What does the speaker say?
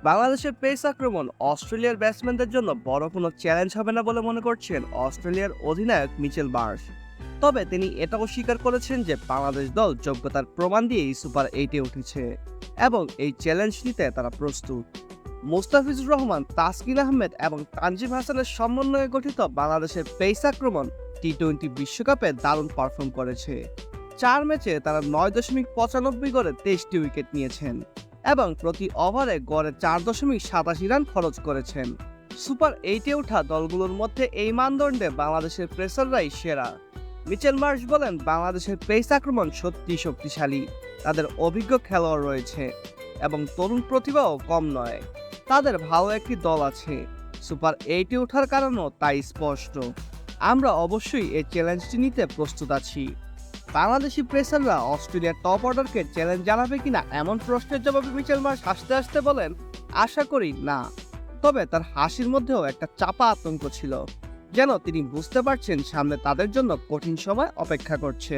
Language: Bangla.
বাংলাদেশের পেস আক্রমণ অস্ট্রেলিয়ার ব্যাটসম্যানদের জন্য বড় কোনো চ্যালেঞ্জ হবে না বলে মনে করছেন অস্ট্রেলিয়ার অধিনায়ক মিচেল মার্শ। তবে তিনি এটাও স্বীকার করেছেন যে বাংলাদেশ দল যোগ্যতার প্রমাণ দিয়েই সুপার এইটে উঠেছে এবং এই চ্যালেঞ্জ নিতে তারা প্রস্তুত। মুস্তাফিজুর রহমান, তাসকিন আহমেদ এবং তানজিম হাসানের সমন্বয়ে গঠিত বাংলাদেশের পেস আক্রমণ টি-20 বিশ্বকাপে দারুণ পারফর্ম করেছে। 4 ম্যাচে তারা 9.95 গড়ে 23টি উইকেট নিয়েছেন এবং প্রতি ওভারে গড়ে 4.87 রান খরচ করেছেন। সুপার এইটে ওঠা দলগুলোর মধ্যে এই মানদণ্ডে বাংলাদেশের পেসাররাই সেরা। মিচেল মার্শ বলেন, বাংলাদেশের পেস আক্রমণ সত্যি শক্তিশালী, তাদের অভিজ্ঞ খেলোয়াড় রয়েছে এবং তরুণ প্রতিভাও কম নয়। তাদের ভালো একটি দল আছে। সুপার এইটে ওঠার কারণও তাই স্পষ্ট। আমরা অবশ্যই এই চ্যালেঞ্জটি নিতে প্রস্তুত আছি। বাংলাদেশি পেসাররা অস্ট্রেলিয়ার টপ অর্ডারকে চ্যালেঞ্জ জানাবে কিনা এমন প্রশ্নের জবাবে মিচেল মার্শ হাসতে হাসতে বলেন, আশা করি না। তবে তার হাসির মধ্যেও একটা চাপা আতঙ্ক ছিল, যেন তিনি বুঝতে পারছেন সামনে তাদের জন্য কঠিন সময় অপেক্ষা করছে।